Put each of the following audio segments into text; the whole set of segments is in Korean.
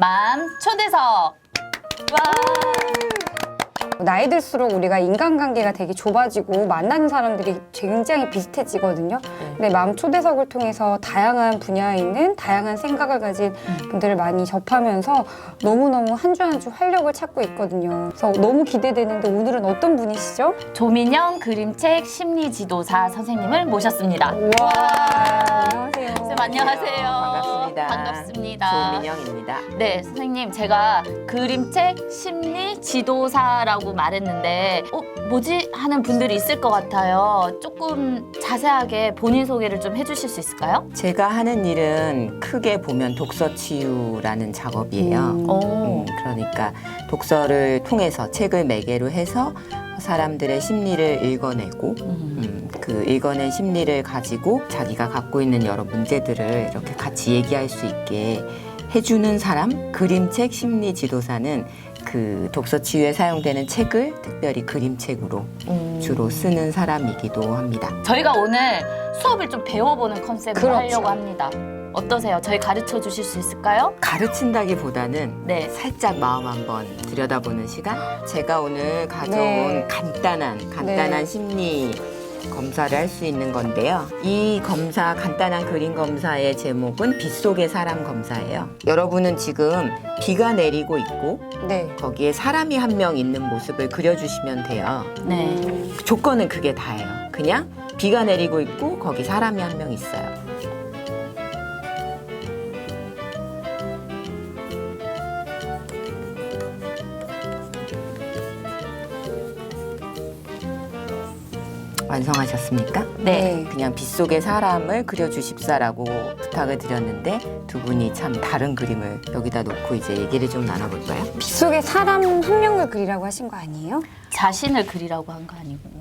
맘 초대석. 와. 나이 들수록 우리가 인간관계가 되게 좁아지고 만나는 사람들이 굉장히 비슷해지거든요. 근데 마음 초대석을 통해서 다양한 분야에 있는 다양한 생각을 가진 분들을 많이 접하면서 너무너무 한 주 한 주 활력을 찾고 있거든요. 그래서 너무 기대되는데 오늘은 어떤 분이시죠? 조민영 그림책 심리지도사 선생님을 모셨습니다. 우와, 안녕하세요. 선생님 안녕하세요. 반갑습니다. 반갑습니다. 조민영입니다. 네, 선생님 제가 그림책 심리지도사라고 말했는데 뭐지? 하는 분들이 있을 것 같아요. 조금 자세하게 본인 소개를 좀 해주실 수 있을까요? 제가 하는 일은 크게 보면 독서 치유라는 작업이에요. 그러니까 독서를 통해서 책을 매개로 해서 사람들의 심리를 읽어내고 그 읽어낸 심리를 가지고 자기가 갖고 있는 여러 문제들을 이렇게 같이 얘기할 수 있게 해주는 사람, 그림책 심리 지도사는 그 독서 치유에 사용되는 책을 특별히 그림책으로 주로 쓰는 사람이기도 합니다. 저희가 오늘 수업을 좀 배워보는 컨셉으로 그렇죠. 하려고 합니다. 어떠세요? 저희 가르쳐 주실 수 있을까요? 가르친다기보다는 네. 살짝 마음 한번 들여다보는 시간? 제가 오늘 가져온 네. 간단한 심리 검사를 할 수 있는 건데요. 이 검사, 간단한 그림 검사의 제목은 빗속의 사람 검사예요. 여러분은 지금 비가 내리고 있고 네. 거기에 사람이 한 명 있는 모습을 그려주시면 돼요. 네. 조건은 그게 다예요. 그냥 비가 내리고 있고 거기 사람이 한 명 있어요. 완성하셨습니까? 네. 그냥 빗속의 사람을 그려주십사라고 부탁을 드렸는데 두 분이 참 다른 그림을 여기다 놓고 이제 얘기를 좀 나눠볼까요? 빗속에 사람 한 명을 그리라고 하신 거 아니에요? 자신을 그리라고 한 거 아니고.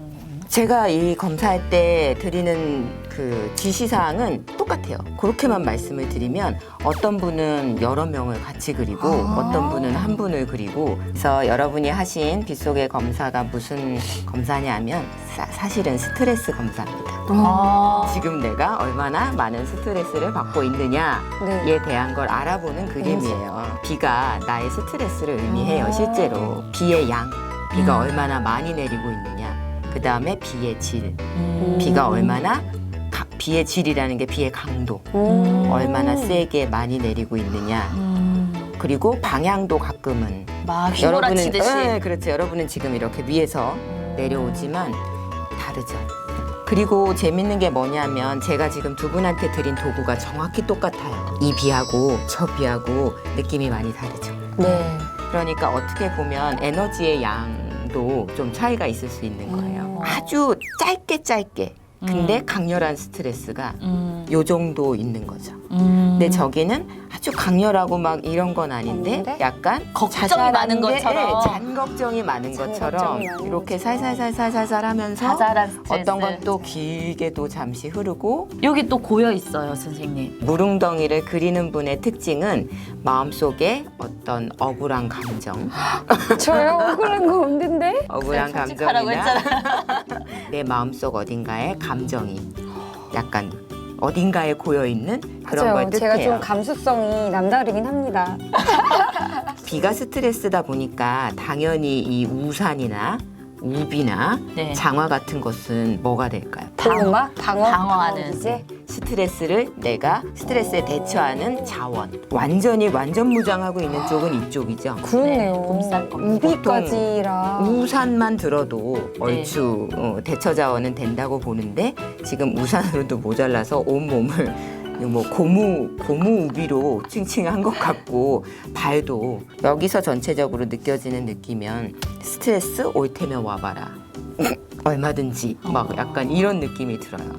제가 이 검사할 때 드리는 그 지시사항은 똑같아요. 그렇게만 말씀을 드리면 어떤 분은 여러 명을 같이 그리고 어떤 분은 한 분을 그리고 그래서 여러분이 하신 빗속의 검사가 무슨 검사냐면 사실은 스트레스 검사입니다. 아. 지금 내가 얼마나 많은 스트레스를 받고 있느냐에 네. 대한 걸 알아보는 그림이에요. 비가 나의 스트레스를 의미해요. 실제로 비의 양, 비가 얼마나 많이 내리고 있느냐. 그 다음에 비의 질, 비가 얼마나 비의 질이라는 게 비의 강도, 얼마나 세게 많이 내리고 있느냐. 그리고 방향도 가끔은 막 휘몰아치듯이. 네, 그렇죠. 여러분은 지금 이렇게 위에서 내려오지만 다르죠. 그리고 재밌는 게 뭐냐면 제가 지금 두 분한테 드린 도구가 정확히 똑같아요. 이 비하고 저 비하고 느낌이 많이 다르죠. 네. 그러니까 어떻게 보면 에너지의 양도 좀 차이가 있을 수 있는 거예요. 아주 짧게 근데 강렬한 스트레스가 요 정도 있는 거죠. 근데 저기는 아주 강렬하고 막 이런 건 아닌데 없는데? 약간 걱정이 자잘한 많은 게, 것처럼. 네, 잔걱정이 많은 것처럼 많은 이렇게 것처럼. 살살살살살살 하면서 자잘한 스트레스. 어떤 건 또 길게도 잠시 흐르고 여기 또 고여 있어요, 선생님. 무릉덩이를 그리는 분의 특징은 마음속에 어떤 억울한 감정, 저요? 억울한 거 없는데? 억울한 솔직하라고 감정이나 했잖아. 내 마음속 어딘가에 감정이 약간 어딘가에 고여있는 그런 걸 맞아요. 뜻해요. 제가 좀 감수성이 남다르긴 합니다. 비가 스트레스다 보니까 당연히 이 우산이나 우비나 네. 장화 같은 것은 뭐가 될까요? 방어? 방어하는. 이제 스트레스를 내가 스트레스에 대처하는 자원. 완전히 완전 무장하고 있는 쪽은 이쪽이죠. 그렇네요. 네, 봄쌀 거. 우비까지라. 우산만 들어도 얼추 대처 자원은 된다고 보는데 지금 우산으로도 모자라서 온 몸을 뭐 고무 우비로 칭칭한 것 같고 발도 여기서 전체적으로 느껴지는 느끼면 스트레스 올 테면 와봐라 얼마든지 막 약간 이런 느낌이 들어요.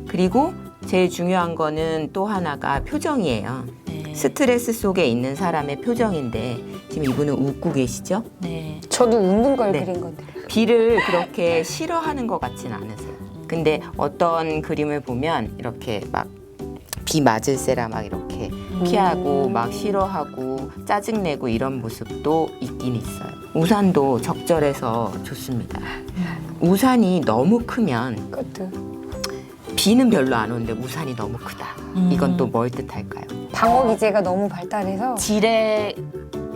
그리고 제일 중요한 거는 또 하나가 표정이에요. 네. 스트레스 속에 있는 사람의 표정인데 지금 이분은 웃고 계시죠? 네. 저도 웃는 걸 네. 그린 건데. 비를 그렇게 싫어하는 것 같진 않으세요. 근데 어떤 그림을 보면 이렇게 막 비 맞을세라 막 이렇게 피하고 막 싫어하고 짜증내고 이런 모습도 있긴 있어요. 우산도 적절해서 좋습니다. 우산이 너무 크면 그것도. 비는 별로 안 오는데 우산이 너무 크다. 이건 또 뭘 뜻할까요? 방어 기제가 너무 발달해서 지뢰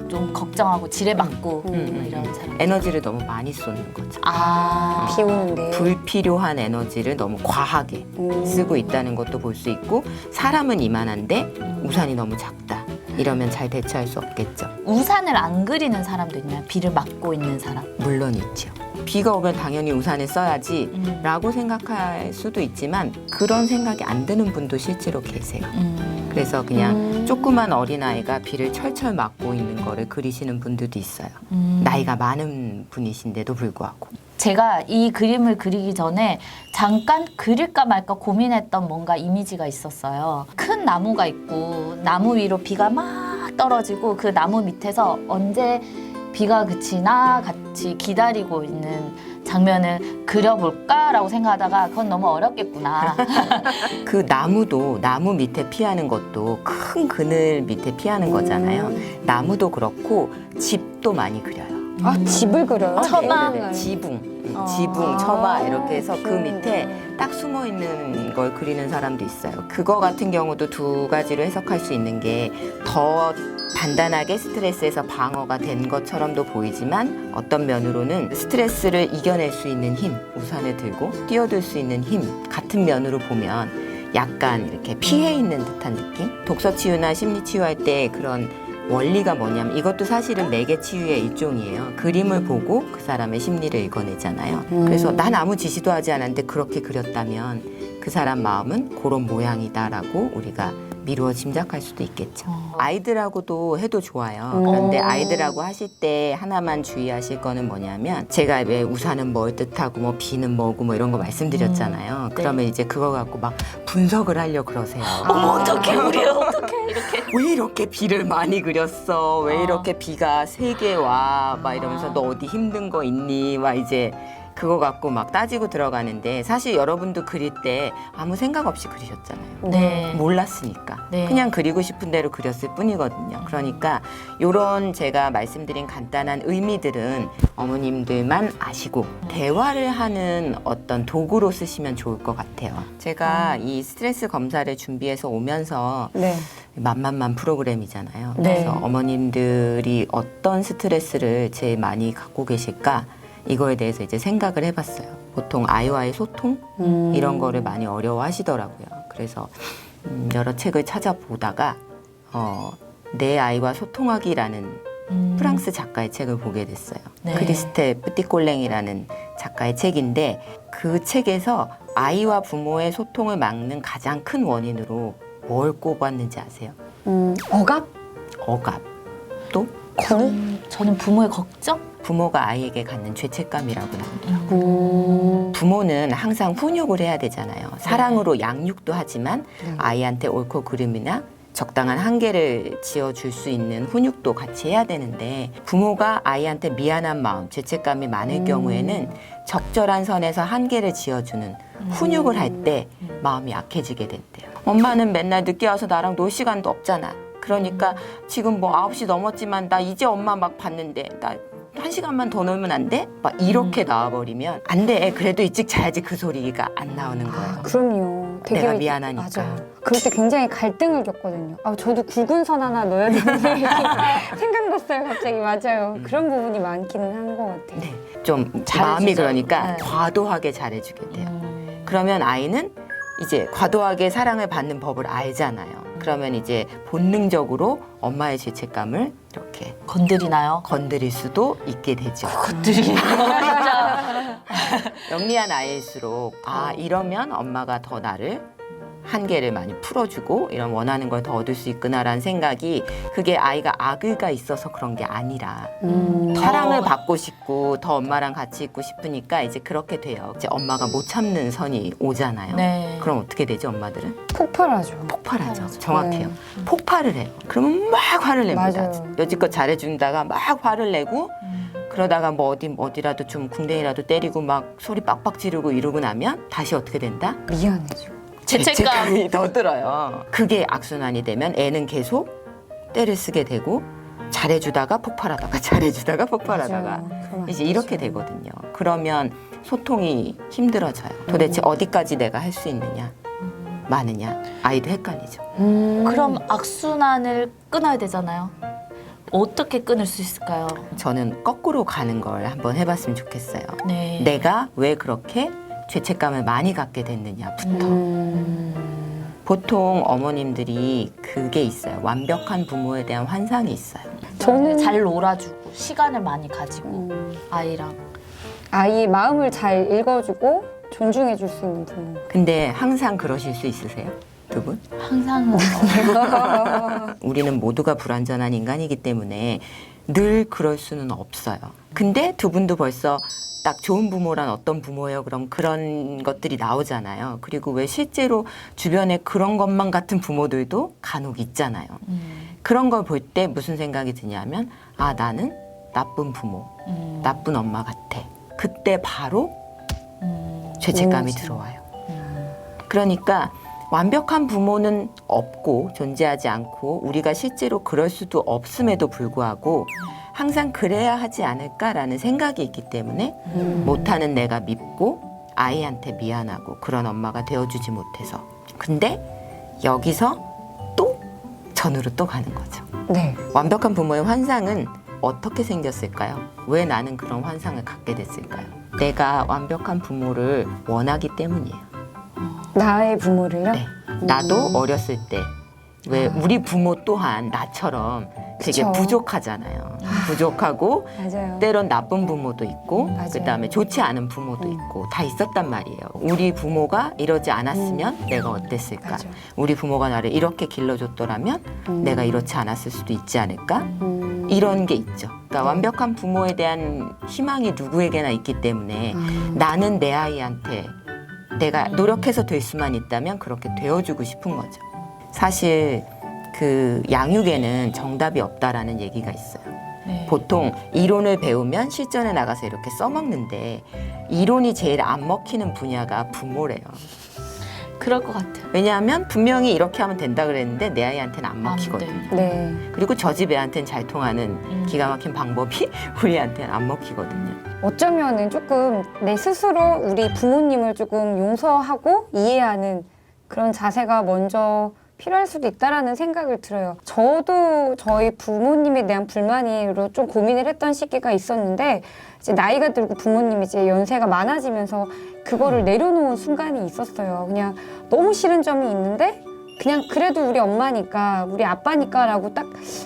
좀 걱정하고 지뢰 맞고 이런 사람. 에너지를 너무 많이 쏟는 거죠. 아, 비 오는데 불필요한 에너지를 너무 과하게 쓰고 있다는 것도 볼 수 있고, 사람은 이만한데 우산이 너무 작다. 이러면 잘 대처할 수 없겠죠. 우산을 안 그리는 사람도 있나요? 비를 막고 있는 사람. 물론 있죠. 비가 오면 당연히 우산을 써야지 라고 생각할 수도 있지만 그런 생각이 안 드는 분도 실제로 계세요. 그래서 그냥 조그만 어린아이가 비를 철철 맞고 있는 거를 그리시는 분들도 있어요. 나이가 많은 분이신데도 불구하고. 제가 이 그림을 그리기 전에 잠깐 그릴까 말까 고민했던 뭔가 이미지가 있었어요. 큰 나무가 있고 나무 위로 비가 막 떨어지고 그 나무 밑에서 언제 비가 그치나 같이 기다리고 있는 장면을 그려볼까라고 생각하다가 그건 너무 어렵겠구나. 그 나무도 나무 밑에 피하는 것도 큰 그늘 밑에 피하는 거잖아요. 나무도 그렇고 집도 많이 그려요. 아 집을 그려요? 처마. 네. 지붕, 처마 이렇게 해서 그 밑에 딱 숨어 있는 걸 그리는 사람도 있어요. 그거 같은 경우도 두 가지로 해석할 수 있는 게 더 단단하게 스트레스에서 방어가 된 것처럼도 보이지만 어떤 면으로는 스트레스를 이겨낼 수 있는 힘, 우산을 들고 뛰어들 수 있는 힘 같은 면으로 보면 약간 이렇게 피해 있는 듯한 느낌? 독서 치유나 심리 치유할 때 그런 원리가 뭐냐면 이것도 사실은 매개 치유의 일종이에요. 그림을 보고 그 사람의 심리를 읽어내잖아요. 그래서 난 아무 지시도 하지 않았는데 그렇게 그렸다면 그 사람 마음은 그런 모양이다라고 우리가 미루어 짐작할 수도 있겠죠. 아이들하고도 해도 좋아요. 그런데 아이들하고 하실 때 하나만 주의하실 거는 뭐냐면 제가 왜 우산은 뭘 뜻하고 뭐 비는 뭐고 뭐 이런 거 말씀드렸잖아요. 그러면 이제 그거 갖고 막 분석을 하려고 그러세요. 어머 어떡해 우리 어떡해 이렇게. 왜 이렇게 비를 많이 그렸어? 왜 이렇게 비가 세게 와? 막 이러면서 너 어디 힘든 거 있니? 막 이제 그거 갖고 막 따지고 들어가는데 사실 여러분도 그릴 때 아무 생각 없이 그리셨잖아요. 네. 몰랐으니까. 네. 그냥 그리고 싶은 대로 그렸을 뿐이거든요. 그러니까 이런 제가 말씀드린 간단한 의미들은 어머님들만 아시고 대화를 하는 어떤 도구로 쓰시면 좋을 것 같아요. 제가 이 스트레스 검사를 준비해서 오면서 네. 만만만 프로그램이잖아요. 네. 그래서 어머님들이 어떤 스트레스를 제일 많이 갖고 계실까? 이거에 대해서 이제 생각을 해봤어요. 보통 아이와의 소통 이런 거를 많이 어려워하시더라고요. 그래서 여러 책을 찾아보다가 내 아이와 소통하기라는 프랑스 작가의 책을 보게 됐어요. 네. 크리스텔 뿌띠꼴랭이라는 작가의 책인데 그 책에서 아이와 부모의 소통을 막는 가장 큰 원인으로 뭘 꼽았는지 아세요? 억압? 억압. 또 저는 부모의 걱정? 부모가 아이에게 갖는 죄책감이라고 나오더라고요. 부모는 항상 훈육을 해야 되잖아요. 사랑으로 양육도 하지만 아이한테 옳고 그름이나 적당한 한계를 지어줄 수 있는 훈육도 같이 해야 되는데 부모가 아이한테 미안한 마음, 죄책감이 많을 경우에는 적절한 선에서 한계를 지어주는 훈육을 할 때 마음이 약해지게 된대요. 엄마는 맨날 늦게 와서 나랑 놀 시간도 없잖아. 그러니까 지금 뭐 9시 넘었지만 나 이제 엄마 막 봤는데 나 1시간만 더 놀면 안 돼? 막 이렇게 나와버리면 안 돼. 그래도 일찍 자야지 그 소리가 안 나오는 거예요. 그럼요. 되게 내가 미안하니까. 맞아요. 그럴 때 굉장히 갈등을 겪거든요. 저도 굵은 선 하나 넣어야 되는데 생각났어요. 갑자기 맞아요. 그런 부분이 많기는 한 것 같아요. 네, 좀 잘해주죠. 마음이 그러니까 네. 과도하게 잘해주게 돼요. 그러면 아이는 이제 과도하게 사랑을 받는 법을 알잖아요. 그러면 이제 본능적으로 엄마의 죄책감을 이렇게 건드리나요? 건드릴 수도 있게 되죠. 건드리나요? 진짜. 영리한 아이일수록 이러면 엄마가 더 나를 한계를 많이 풀어주고 이런 원하는 걸 더 얻을 수 있구나라는 생각이 그게 아이가 악의가 있어서 그런 게 아니라 사랑을 받고 싶고 더 엄마랑 같이 있고 싶으니까 이제 그렇게 돼요. 이제 엄마가 못 참는 선이 오잖아요. 네. 그럼 어떻게 되죠, 엄마들은? 폭발하죠. 폭발하죠. 정확해요. 폭발을 해요. 그러면 막 화를 냅니다. 맞아요. 여지껏 잘해준다가 막 화를 내고 그러다가 뭐 어디라도 좀 궁뎅이라도 때리고 막 소리 빡빡 지르고 이러고 나면 다시 어떻게 된다? 미안해져. 죄책감. 더 들어요. 그게 악순환이 되면 애는 계속 때를 쓰게 되고 잘해주다가 폭발하다가 잘해주다가 폭발하다가 맞아요. 그럼 안 이제 이렇게 되죠. 되거든요. 그러면 소통이 힘들어져요. 도대체 어디까지 내가 할 수 있느냐, 많으냐, 아이도 헷갈리죠. 그럼 악순환을 끊어야 되잖아요. 어떻게 끊을 수 있을까요? 저는 거꾸로 가는 걸 한번 해봤으면 좋겠어요. 네. 내가 왜 그렇게 죄책감을 많이 갖게 됐느냐부터. 보통 어머님들이 그게 있어요. 완벽한 부모에 대한 환상이 있어요. 저는 잘 놀아주고 시간을 많이 가지고 아이랑. 아이의 마음을 잘 읽어주고 존중해줄 수 있는 부모. 근데 항상 그러실 수 있으세요? 두 분? 항상은 우리는 모두가 불완전한 인간이기 때문에 늘 그럴 수는 없어요. 근데 두 분도 벌써 딱 좋은 부모란 어떤 부모예요? 그럼 그런 것들이 나오잖아요. 그리고 왜 실제로 주변에 그런 것만 같은 부모들도 간혹 있잖아요. 그런 걸 볼 때 무슨 생각이 드냐면 아, 나는 나쁜 부모, 나쁜 엄마 같아. 그때 바로 죄책감이 들어와요. 그러니까 완벽한 부모는 없고 존재하지 않고 우리가 실제로 그럴 수도 없음에도 불구하고 항상 그래야 하지 않을까라는 생각이 있기 때문에 못하는 내가 밉고 아이한테 미안하고 그런 엄마가 되어주지 못해서. 근데 여기서 또 전으로 또 가는 거죠. 네. 완벽한 부모의 환상은 어떻게 생겼을까요? 왜 나는 그런 환상을 갖게 됐을까요? 내가 완벽한 부모를 원하기 때문이에요. 나의 부모를요? 네. 나도 어렸을 때 왜 우리 부모 또한 나처럼 되게 그쵸. 부족하잖아요. 부족하고 맞아요. 때론 나쁜 부모도 있고 맞아요. 그다음에 좋지 않은 부모도 있고 다 있었단 말이에요. 우리 부모가 이러지 않았으면 내가 어땠을까? 맞아. 우리 부모가 나를 이렇게 길러줬더라면 내가 이렇지 않았을 수도 있지 않을까? 이런 게 있죠. 그러니까 완벽한 부모에 대한 희망이 누구에게나 있기 때문에 나는 내 아이한테 내가 노력해서 될 수만 있다면 그렇게 되어주고 싶은 거죠. 사실 그 양육에는 정답이 없다라는 얘기가 있어요. 네. 보통 이론을 배우면 실전에 나가서 이렇게 써먹는데 이론이 제일 안 먹히는 분야가 부모래요. 그럴 것 같아요. 왜냐하면 분명히 이렇게 하면 된다 그랬는데 내 아이한테는 안 먹히거든요. 돼. 네. 그리고 저 집 애한테는 잘 통하는 기가 막힌 방법이 우리한테는 안 먹히거든요. 어쩌면은 조금 내 스스로 우리 부모님을 조금 용서하고 이해하는 그런 자세가 먼저 필요할 수도 있다라는 생각을 들어요. 저도 저희 부모님에 대한 불만으로 좀 고민을 했던 시기가 있었는데 이제 나이가 들고 부모님이 이제 연세가 많아지면서 그거를 내려놓은 순간이 있었어요. 그냥 너무 싫은 점이 있는데 그냥 그래도 우리 엄마니까 우리 아빠니까라고 딱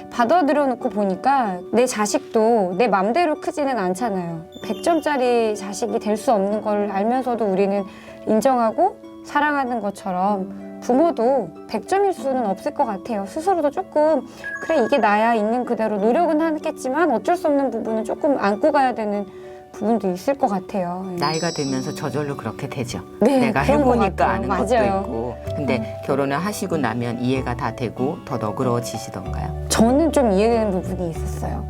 받아들여 놓고 보니까 내 자식도 내 맘대로 크지는 않잖아요. 100점짜리 자식이 될 수 없는 걸 알면서도 우리는 인정하고 사랑하는 것처럼 부모도 100점일 수는 없을 것 같아요. 스스로도 조금 그래 이게 나야 있는 그대로 노력은 하겠지만 어쩔 수 없는 부분은 조금 안고 가야 되는 부분도 있을 것 같아요. 나이가 들면서 저절로 그렇게 되죠. 네, 내가 그런 것 해보니까 같아요. 아는 맞아요. 것도 있고. 근데 결혼을 하시고 나면 이해가 다 되고 더 너그러워지시던가요? 저는 좀 이해되는 부분이 있었어요.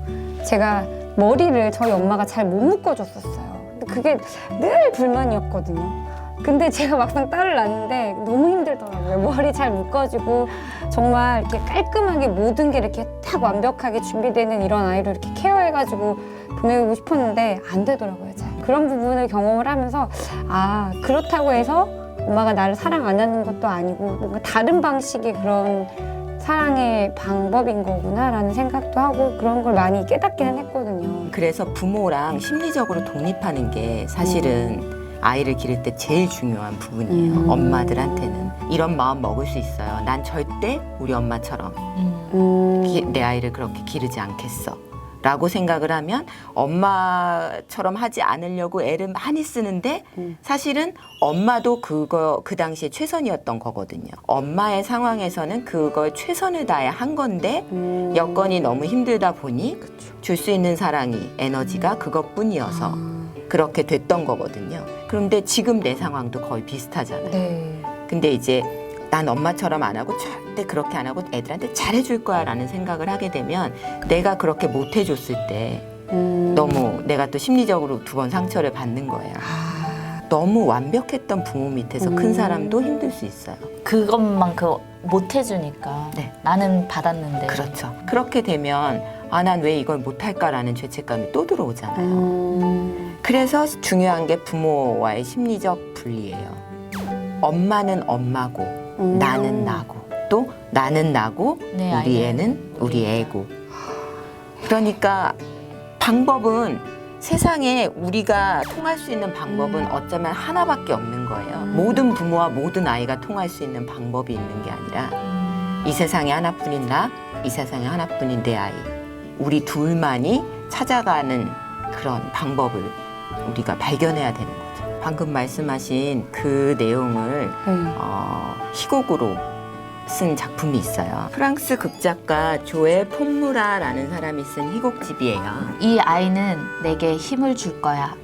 제가 머리를 저희 엄마가 잘 못 묶어줬었어요. 근데 그게 늘 불만이었거든요. 근데 제가 막상 딸을 낳는데 너무 힘들더라고요. 머리 잘 묶어주고 정말 이렇게 깔끔하게 모든 게 이렇게 딱 완벽하게 준비되는 이런 아이를 이렇게 케어해가지고 보내고 싶었는데 안 되더라고요. 잘. 그런 부분을 경험을 하면서 아 그렇다고 해서 엄마가 나를 사랑 안 하는 것도 아니고 뭔가 다른 방식의 그런 사랑의 방법인 거구나라는 생각도 하고 그런 걸 많이 깨닫기는 했거든요. 그래서 부모랑 심리적으로 독립하는 게 사실은 아이를 기를 때 제일 중요한 부분이에요. 엄마들한테는. 이런 마음 먹을 수 있어요. 난 절대 우리 엄마처럼 내 아이를 그렇게 기르지 않겠어. 라고 생각을 하면 엄마처럼 하지 않으려고 애를 많이 쓰는데 사실은 엄마도 그 당시에 최선이었던 거거든요. 엄마의 상황에서는 그걸 최선을 다해 한 건데 여건이 너무 힘들다 보니 줄 수 있는 사랑이 에너지가 그것뿐이어서 그렇게 됐던 거거든요. 그런데 지금 내 상황도 거의 비슷하잖아요. 네. 근데 이제 난 엄마처럼 안 하고 절대 그렇게 안 하고 애들한테 잘해줄 거야 라는 생각을 하게 되면 내가 그렇게 못 해줬을 때 너무 내가 또 심리적으로 두 번 상처를 받는 거예요. 너무 완벽했던 부모 밑에서 큰 사람도 힘들 수 있어요. 그것만큼 못 해주니까 네. 나는 받았는데. 그렇죠. 그렇게 되면 아, 난 왜 이걸 못할까라는 죄책감이 또 들어오잖아요. 그래서 중요한 게 부모와의 심리적 분리예요. 엄마는 엄마고 나는 나고 또 나는 나고 네, 우리 아이는 애는 우리 애고. 그러니까 방법은 세상에 우리가 통할 수 있는 방법은 어쩌면 하나밖에 없는 거예요. 모든 부모와 모든 아이가 통할 수 있는 방법이 있는 게 아니라 이 세상에 하나뿐인 나, 이 세상에 하나뿐인 내 아이. 우리 둘만이 찾아가는 그런 방법을 우리가 발견해야 되는 거죠. 방금 말씀하신 그 내용을 희곡으로 쓴 작품이 있어요. 프랑스 극작가 조에 폼무라라는 사람이 쓴 희곡집이에요. 이 아이는 내게 힘을 줄 거야.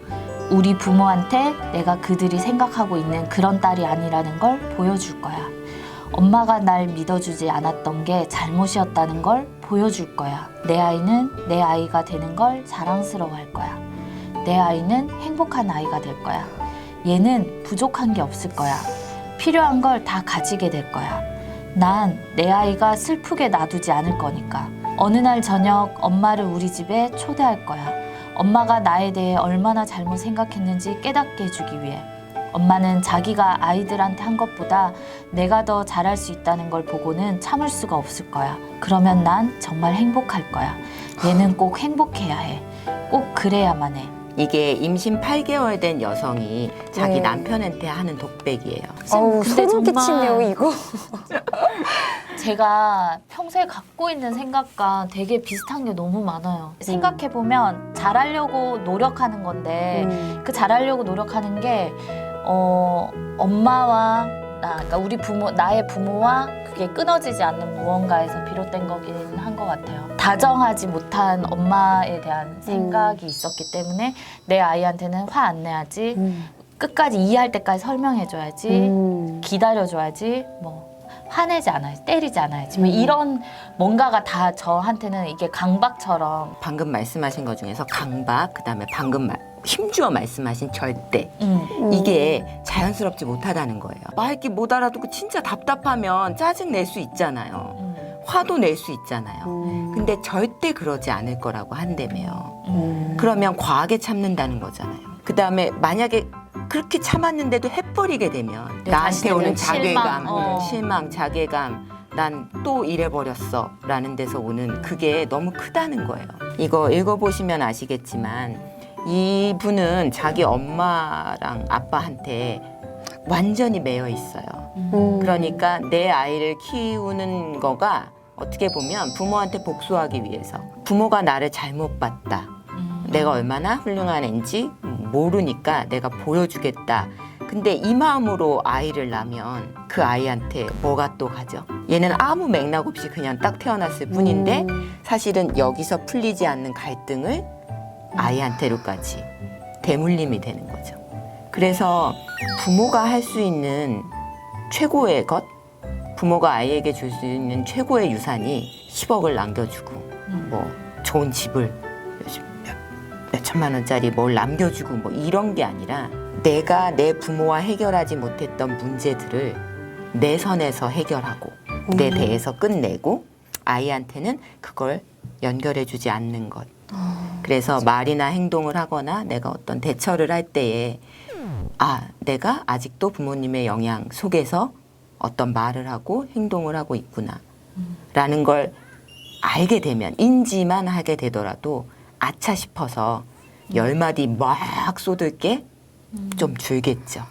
우리 부모한테 내가 그들이 생각하고 있는 그런 딸이 아니라는 걸 보여줄 거야. 엄마가 날 믿어주지 않았던 게 잘못이었다는 걸 보여줄 거야. 내 아이는 내 아이가 되는 걸 자랑스러워할 거야. 내 아이는 행복한 아이가 될 거야. 얘는 부족한 게 없을 거야. 필요한 걸 다 가지게 될 거야. 난 내 아이가 슬프게 놔두지 않을 거니까. 어느 날 저녁 엄마를 우리 집에 초대할 거야. 엄마가 나에 대해 얼마나 잘못 생각했는지 깨닫게 해주기 위해. 엄마는 자기가 아이들한테 한 것보다 내가 더 잘할 수 있다는 걸 보고는 참을 수가 없을 거야. 그러면 난 정말 행복할 거야. 얘는 꼭 행복해야 해. 꼭 그래야만 해. 이게 임신 8개월 된 여성이 자기 네. 남편한테 하는 독백이에요. 어우, 근데 소름 끼치네요, 이거. 제가 평소에 갖고 있는 생각과 되게 비슷한 게 너무 많아요. 생각해보면 잘하려고 노력하는 건데 그 잘하려고 노력하는 게 엄마와 그러니까 우리 부모, 나의 부모와 그게 끊어지지 않는 무언가에서 비롯된 거긴 한 것 같아요. 다정하지 못한 엄마에 대한 생각이 있었기 때문에 내 아이한테는 화 안 내야지, 끝까지 이해할 때까지 설명해줘야지, 기다려줘야지, 뭐 화내지 않아야지, 때리지 않아야지, 뭐 이런 뭔가가 다 저한테는 이게 강박처럼. 방금 말씀하신 것 중에서 강박, 그다음에 방금 힘주어 말씀하신 절대, 이게 자연스럽지 못하다는 거예요. 말기 못 알아듣고 진짜 답답하면 짜증 낼 수 있잖아요. 화도 낼 수 있잖아요. 근데 절대 그러지 않을 거라고 한다며요. 그러면 과하게 참는다는 거잖아요. 그다음에 만약에 그렇게 참았는데도 해버리게 되면 내 나한테 오는 자신에게 자괴감, 실망, 실망, 자괴감, 난 또 이래버렸어 라는 데서 오는 그게 너무 크다는 거예요. 이거 읽어보시면 아시겠지만 이분은 자기 엄마랑 아빠한테 완전히 매여 있어요. 그러니까 내 아이를 키우는 거가 어떻게 보면 부모한테 복수하기 위해서, 부모가 나를 잘못 봤다, 내가 얼마나 훌륭한 애인지 모르니까 내가 보여주겠다. 근데 이 마음으로 아이를 낳으면 그 아이한테 뭐가 또 가죠? 얘는 아무 맥락 없이 그냥 딱 태어났을 뿐인데 사실은 여기서 풀리지 않는 갈등을 아이한테로까지 대물림이 되는 거죠. 그래서 부모가 할 수 있는 최고의 것, 부모가 아이에게 줄 수 있는 최고의 유산이 10억을 남겨주고 뭐 좋은 집을 몇 천만 원짜리 뭘 남겨주고 뭐 이런 게 아니라 내가 내 부모와 해결하지 못했던 문제들을 내 선에서 해결하고 내 대에서 끝내고 아이한테는 그걸 연결해주지 않는 것. 그래서 말이나 행동을 하거나 내가 어떤 대처를 할 때에 내가 아직도 부모님의 영향 속에서 어떤 말을 하고 행동을 하고 있구나 라는 걸 알게 되면, 인지만 하게 되더라도 아차 싶어서 10마디 막 쏟을 게 좀 줄겠죠.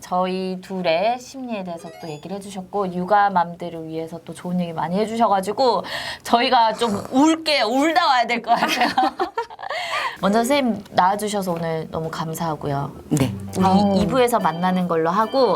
저희 둘의 심리에 대해서 또 얘기를 해주셨고 육아맘들을 위해서 또 좋은 얘기 많이 해주셔가지고 저희가 좀 울다 와야 될 것 같아요. 먼저 선생님 나와주셔서 오늘 너무 감사하고요. 네. 우리 2부에서 만나는 걸로 하고